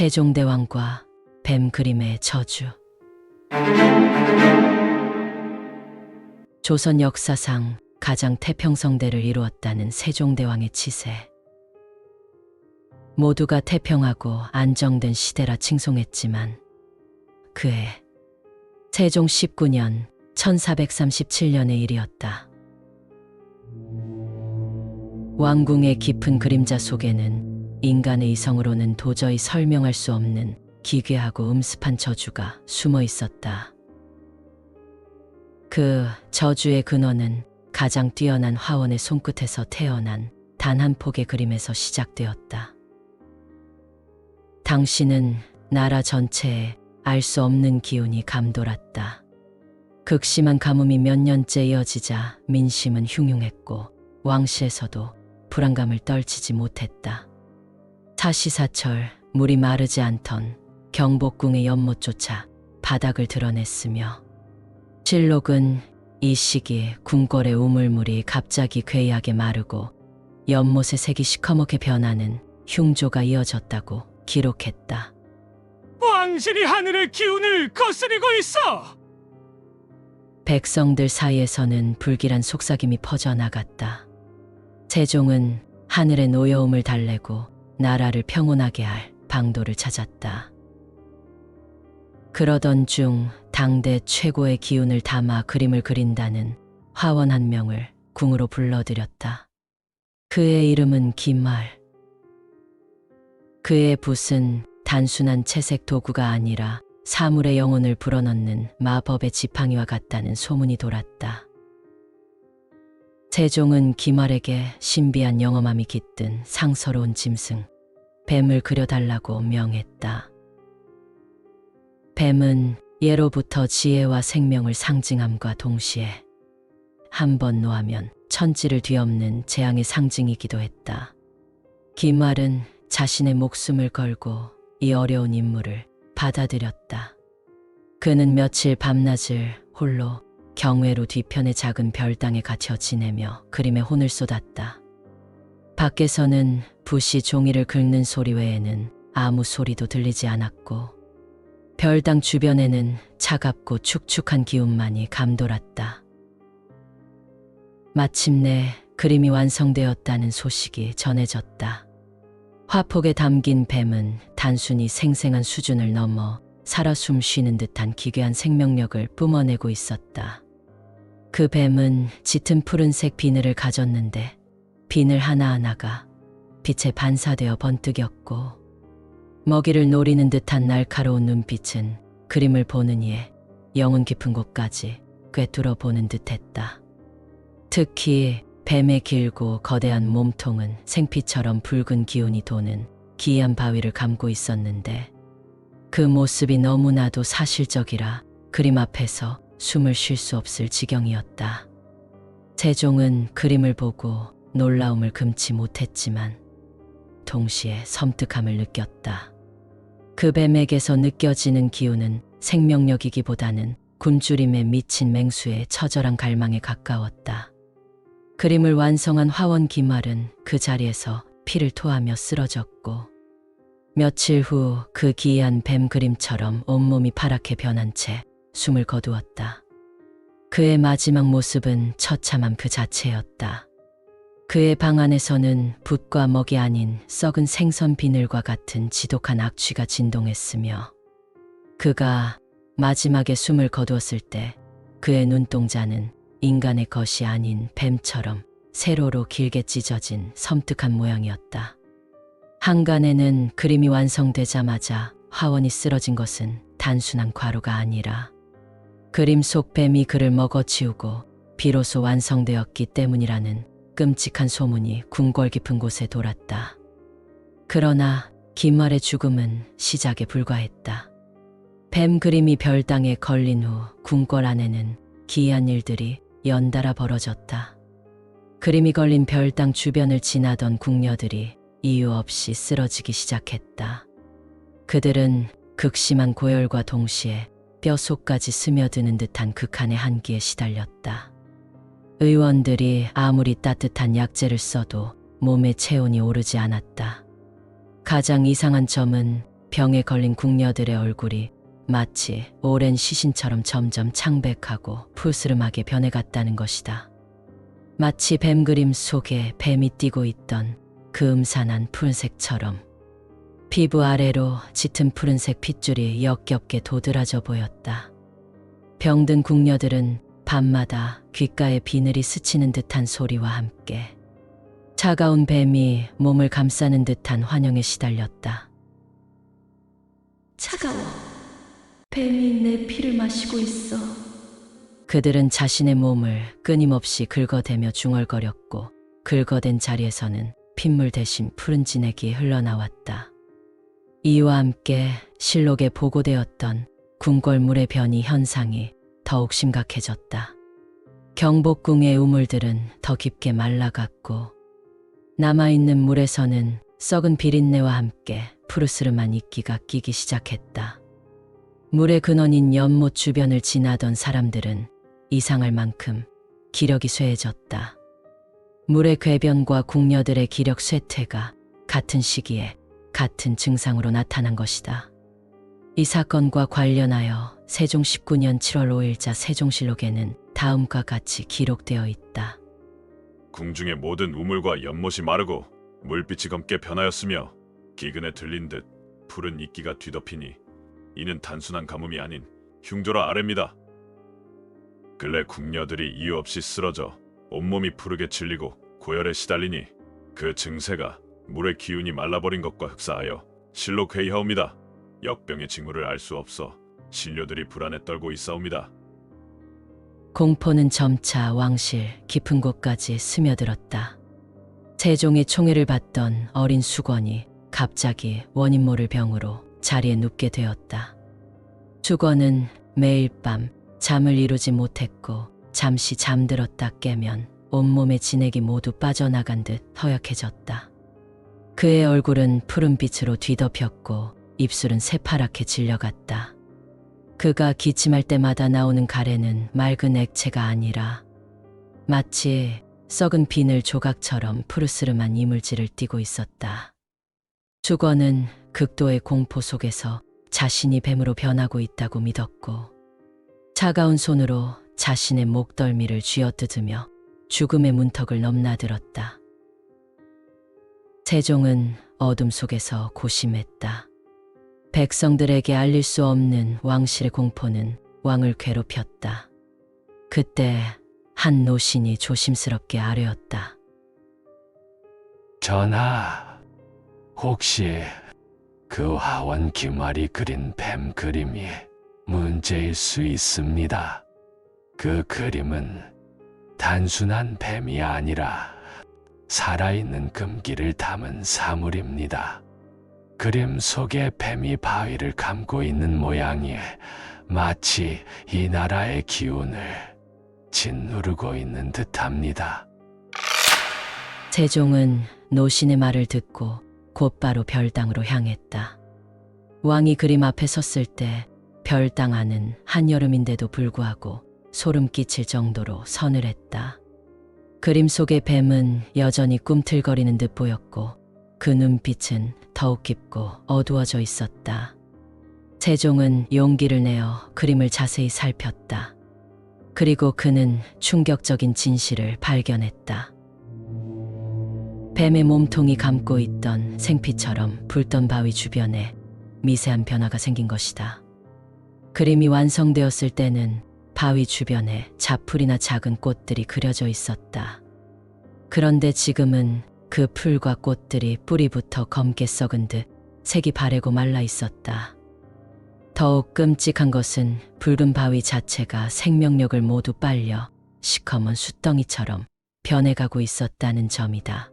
세종대왕과 뱀 그림의 저주. 조선 역사상 가장 태평성대를 이루었다는 세종대왕의 치세. 모두가 태평하고 안정된 시대라 칭송했지만 그해 세종 19년 1437년의 일이었다. 왕궁의 깊은 그림자 속에는 인간의 이성으로는 도저히 설명할 수 없는 기괴하고 음습한 저주가 숨어 있었다. 그 저주의 근원은 가장 뛰어난 화원의 손끝에서 태어난 단 한 폭의 그림에서 시작되었다. 당시는 나라 전체에 알 수 없는 기운이 감돌았다. 극심한 가뭄이 몇 년째 이어지자 민심은 흉흉했고 왕실에서도 불안감을 떨치지 못했다. 사시사철 물이 마르지 않던 경복궁의 연못조차 바닥을 드러냈으며 실록은 이 시기 궁궐의 우물물이 갑자기 괴이하게 마르고 연못의 색이 시커멓게 변하는 흉조가 이어졌다고 기록했다. 왕실이 하늘의 기운을 거스리고 있어! 백성들 사이에서는 불길한 속삭임이 퍼져나갔다. 세종은 하늘의 노여움을 달래고 나라를 평온하게 할 방도를 찾았다. 그러던 중 당대 최고의 기운을 담아 그림을 그린다는 화원 한 명을 궁으로 불러들였다. 그의 이름은 기말. 그의 붓은 단순한 채색 도구가 아니라 사물의 영혼을 불어넣는 마법의 지팡이와 같다는 소문이 돌았다. 세종은 기말에게 신비한 영험함이 깃든 상서로운 짐승, 뱀을 그려달라고 명했다. 뱀은 예로부터 지혜와 생명을 상징함과 동시에 한 번 노하면 천지를 뒤엎는 재앙의 상징이기도 했다. 기말은 자신의 목숨을 걸고 이 어려운 임무를 받아들였다. 그는 며칠 밤낮을 홀로 경회로 뒤편의 작은 별당에 갇혀 지내며 그림에 혼을 쏟았다. 밖에서는 붓이 종이를 긁는 소리 외에는 아무 소리도 들리지 않았고 별당 주변에는 차갑고 축축한 기운만이 감돌았다. 마침내 그림이 완성되었다는 소식이 전해졌다. 화폭에 담긴 뱀은 단순히 생생한 수준을 넘어 살아 숨 쉬는 듯한 기괴한 생명력을 뿜어내고 있었다. 그 뱀은 짙은 푸른색 비늘을 가졌는데 비늘 하나하나가 빛에 반사되어 번뜩였고 먹이를 노리는 듯한 날카로운 눈빛은 그림을 보는 이의 영혼 깊은 곳까지 꿰뚫어 보는 듯했다. 특히 뱀의 길고 거대한 몸통은 생피처럼 붉은 기운이 도는 기이한 바위를 감고 있었는데 그 모습이 너무나도 사실적이라 그림 앞에서 숨을 쉴 수 없을 지경이었다. 세종은 그림을 보고 놀라움을 금치 못했지만 동시에 섬뜩함을 느꼈다. 그 뱀에게서 느껴지는 기운은 생명력이기보다는 굶주림에 미친 맹수의 처절한 갈망에 가까웠다. 그림을 완성한 화원 기말은 그 자리에서 피를 토하며 쓰러졌고 며칠 후 그 기이한 뱀 그림처럼 온몸이 파랗게 변한 채 숨을 거두었다. 그의 마지막 모습은 처참함 그 자체였다. 그의 방 안에서는 붓과 먹이 아닌 썩은 생선 비늘과 같은 지독한 악취가 진동했으며 그가 마지막에 숨을 거두었을 때 그의 눈동자는 인간의 것이 아닌 뱀처럼 세로로 길게 찢어진 섬뜩한 모양이었다. 한간에는 그림이 완성되자마자 화원이 쓰러진 것은 단순한 과로가 아니라 그림 속 뱀이 그를 먹어치우고 비로소 완성되었기 때문이라는 끔찍한 소문이 궁궐 깊은 곳에 돌았다. 그러나 기말의 죽음은 시작에 불과했다. 뱀 그림이 별당에 걸린 후 궁궐 안에는 기이한 일들이 연달아 벌어졌다. 그림이 걸린 별당 주변을 지나던 궁녀들이 이유 없이 쓰러지기 시작했다. 그들은 극심한 고열과 동시에 뼛속까지 스며드는 듯한 극한의 한기에 시달렸다. 의원들이 아무리 따뜻한 약재를 써도 몸의 체온이 오르지 않았다. 가장 이상한 점은 병에 걸린 궁녀들의 얼굴이 마치 오랜 시신처럼 점점 창백하고 푸스름하게 변해갔다는 것이다. 마치 뱀 그림 속에 뱀이 뛰고 있던 그 음산한 푸른색처럼 피부 아래로 짙은 푸른색 핏줄이 역겹게 도드라져 보였다. 병든 궁녀들은 밤마다 귓가에 비늘이 스치는 듯한 소리와 함께 차가운 뱀이 몸을 감싸는 듯한 환영에 시달렸다. 차가워. 뱀이 내 피를 마시고 있어. 그들은 자신의 몸을 끊임없이 긁어대며 중얼거렸고 긁어댄 자리에서는 핏물 대신 푸른 진액이 흘러나왔다. 이와 함께 실록에 보고되었던 궁궐물의 변이 현상이 더욱 심각해졌다. 경복궁의 우물들은 더 깊게 말라갔고 남아있는 물에서는 썩은 비린내와 함께 푸르스름한 이끼가 끼기 시작했다. 물의 근원인 연못 주변을 지나던 사람들은 이상할 만큼 기력이 쇠해졌다. 물의 궤변과 궁녀들의 기력 쇠퇴가 같은 시기에 같은 증상으로 나타난 것이다. 이 사건과 관련하여 세종 19년 7월 5일자 세종실록에는 다음과 같이 기록되어 있다. 궁중의 모든 우물과 연못이 마르고 물빛이 검게 변하였으며 기근에 들린 듯 푸른 이끼가 뒤덮이니 이는 단순한 가뭄이 아닌 흉조라 아래입니다. 근래 궁녀들이 이유 없이 쓰러져 온몸이 푸르게 질리고 고열에 시달리니 그 증세가 물의 기운이 말라버린 것과 흡사하여 실록회의하옵니다. 역병의 징후를 알 수 없어 신료들이 불안에 떨고 있사옵니다. 공포는 점차 왕실 깊은 곳까지 스며들었다. 세종의 총애를 받던 어린 수건이 갑자기 원인 모를 병으로 자리에 눕게 되었다. 수건은 매일 밤 잠을 이루지 못했고 잠시 잠들었다 깨면 온몸의 진액이 모두 빠져나간 듯 허약해졌다. 그의 얼굴은 푸른 빛으로 뒤덮였고 입술은 새파랗게 질려갔다. 그가 기침할 때마다 나오는 가래는 맑은 액체가 아니라 마치 썩은 비늘 조각처럼 푸르스름한 이물질을 띠고 있었다. 수건은 극도의 공포 속에서 자신이 뱀으로 변하고 있다고 믿었고 차가운 손으로 자신의 목덜미를 쥐어뜯으며 죽음의 문턱을 넘나들었다. 세종은 어둠 속에서 고심했다. 백성들에게 알릴 수 없는 왕실의 공포는 왕을 괴롭혔다. 그때 한 노신이 조심스럽게 아뢰었다. 전하, 혹시 그 화원 김알이 그린 뱀 그림이 문제일 수 있습니다. 그 그림은 단순한 뱀이 아니라 살아있는 금기를 담은 사물입니다. 그림 속에 뱀이 바위를 감고 있는 모양이 마치 이 나라의 기운을 짓누르고 있는 듯합니다. 세종은 노신의 말을 듣고 곧바로 별당으로 향했다. 왕이 그림 앞에 섰을 때 별당 안은 한여름인데도 불구하고 소름 끼칠 정도로 서늘했다. 그림 속의 뱀은 여전히 꿈틀거리는 듯 보였고 그 눈빛은 더욱 깊고 어두워져 있었다. 세종은 용기를 내어 그림을 자세히 살폈다. 그리고 그는 충격적인 진실을 발견했다. 뱀의 몸통이 감고 있던 생피처럼 붉던 바위 주변에 미세한 변화가 생긴 것이다. 그림이 완성되었을 때는 바위 주변에 자풀이나 작은 꽃들이 그려져 있었다. 그런데 지금은 그 풀과 꽃들이 뿌리부터 검게 썩은 듯 색이 바래고 말라 있었다. 더욱 끔찍한 것은 붉은 바위 자체가 생명력을 모두 빨려 시커먼 숯덩이처럼 변해가고 있었다는 점이다.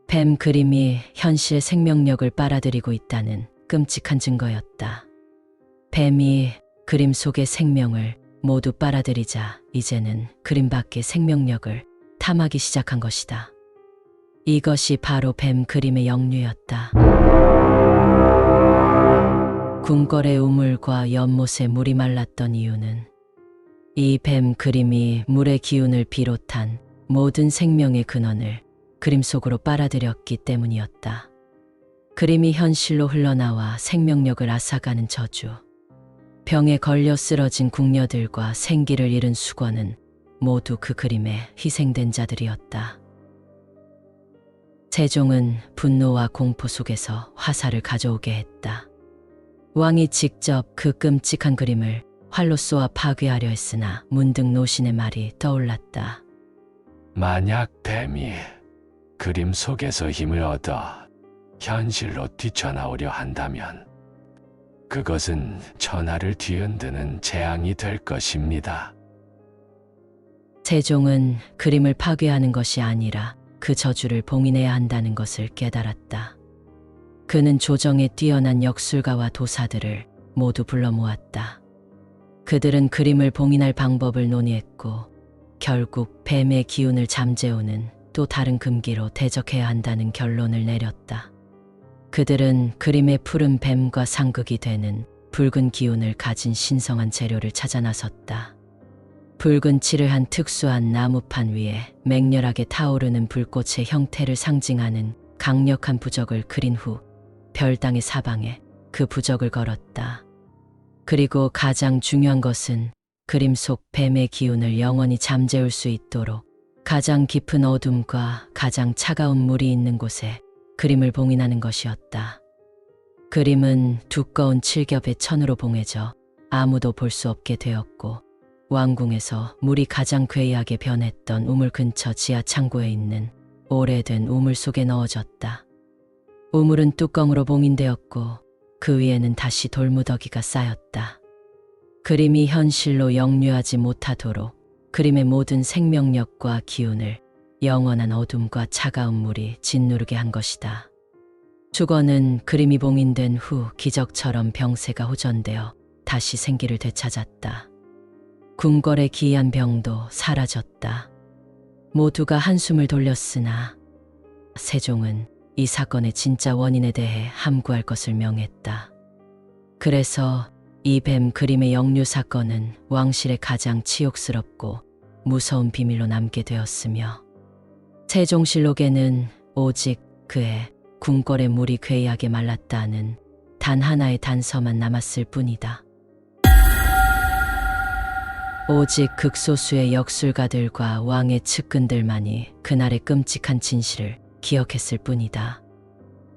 뱀 그림이 현실의 생명력을 빨아들이고 있다는 끔찍한 증거였다. 뱀이 그림 속의 생명을 모두 빨아들이자 이제는 그림 밖의 생명력을 탐하기 시작한 것이다. 이것이 바로 뱀 그림의 역류였다. 궁궐의 우물과 연못에 물이 말랐던 이유는 이 뱀 그림이 물의 기운을 비롯한 모든 생명의 근원을 그림 속으로 빨아들였기 때문이었다. 그림이 현실로 흘러나와 생명력을 앗아가는 저주. 병에 걸려 쓰러진 궁녀들과 생기를 잃은 수건은 모두 그 그림에 희생된 자들이었다. 세종은 분노와 공포 속에서 화살을 가져오게 했다. 왕이 직접 그 끔찍한 그림을 활로 쏘아 파괴하려 했으나 문득 노신의 말이 떠올랐다. 만약 뱀이 그림 속에서 힘을 얻어 현실로 뛰쳐나오려 한다면 그것은 천하를 뒤흔드는 재앙이 될 것입니다. 세종은 그림을 파괴하는 것이 아니라 그 저주를 봉인해야 한다는 것을 깨달았다. 그는 조정에 뛰어난 역술가와 도사들을 모두 불러 모았다. 그들은 그림을 봉인할 방법을 논의했고 결국 뱀의 기운을 잠재우는 또 다른 금기로 대적해야 한다는 결론을 내렸다. 그들은 그림의 푸른 뱀과 상극이 되는 붉은 기운을 가진 신성한 재료를 찾아 나섰다. 붉은 칠을 한 특수한 나무판 위에 맹렬하게 타오르는 불꽃의 형태를 상징하는 강력한 부적을 그린 후 별당의 사방에 그 부적을 걸었다. 그리고 가장 중요한 것은 그림 속 뱀의 기운을 영원히 잠재울 수 있도록 가장 깊은 어둠과 가장 차가운 물이 있는 곳에 그림을 봉인하는 것이었다. 그림은 두꺼운 칠겹의 천으로 봉해져 아무도 볼 수 없게 되었고 왕궁에서 물이 가장 괴이하게 변했던 우물 근처 지하 창고에 있는 오래된 우물 속에 넣어졌다. 우물은 뚜껑으로 봉인되었고 그 위에는 다시 돌무더기가 쌓였다. 그림이 현실로 역류하지 못하도록 그림의 모든 생명력과 기운을 영원한 어둠과 차가운 물이 짓누르게 한 것이다. 수건은 그림이 봉인된 후 기적처럼 병세가 호전되어 다시 생기를 되찾았다. 궁궐의 기이한 병도 사라졌다. 모두가 한숨을 돌렸으나 세종은 이 사건의 진짜 원인에 대해 함구할 것을 명했다. 그래서 이 뱀 그림의 역류 사건은 왕실의 가장 치욕스럽고 무서운 비밀로 남게 되었으며 세종실록에는 오직 그의 궁궐의 물이 괴이하게 말랐다는 단 하나의 단서만 남았을 뿐이다. 오직 극소수의 역술가들과 왕의 측근들만이 그날의 끔찍한 진실을 기억했을 뿐이다.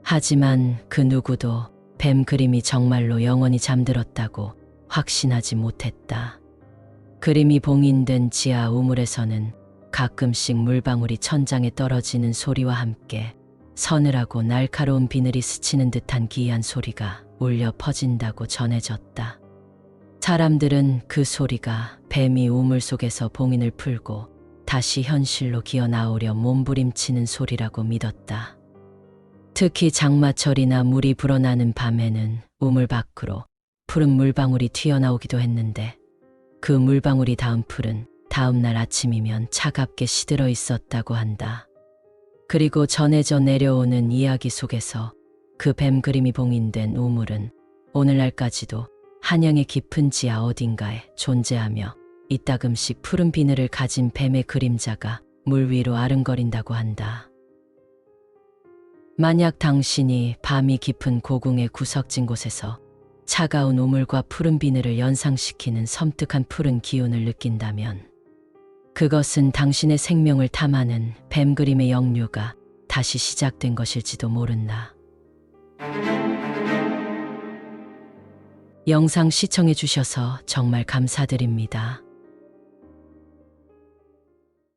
하지만 그 누구도 뱀 그림이 정말로 영원히 잠들었다고 확신하지 못했다. 그림이 봉인된 지하 우물에서는 가끔씩 물방울이 천장에 떨어지는 소리와 함께 서늘하고 날카로운 비늘이 스치는 듯한 기이한 소리가 울려 퍼진다고 전해졌다. 사람들은 그 소리가 뱀이 우물 속에서 봉인을 풀고 다시 현실로 기어 나오려 몸부림치는 소리라고 믿었다. 특히 장마철이나 물이 불어나는 밤에는 우물 밖으로 푸른 물방울이 튀어나오기도 했는데 그 물방울이 닿은 풀은 다음 날 아침이면 차갑게 시들어 있었다고 한다. 그리고 전해져 내려오는 이야기 속에서 그 뱀 그림이 봉인된 우물은 오늘날까지도 한양의 깊은 지하 어딘가에 존재하며 이따금씩 푸른 비늘을 가진 뱀의 그림자가 물 위로 아른거린다고 한다. 만약 당신이 밤이 깊은 고궁의 구석진 곳에서 차가운 우물과 푸른 비늘을 연상시키는 섬뜩한 푸른 기운을 느낀다면 그것은 당신의 생명을 탐하는 뱀 그림의 역류가 다시 시작된 것일지도 모른다. 영상 시청해 주셔서 정말 감사드립니다.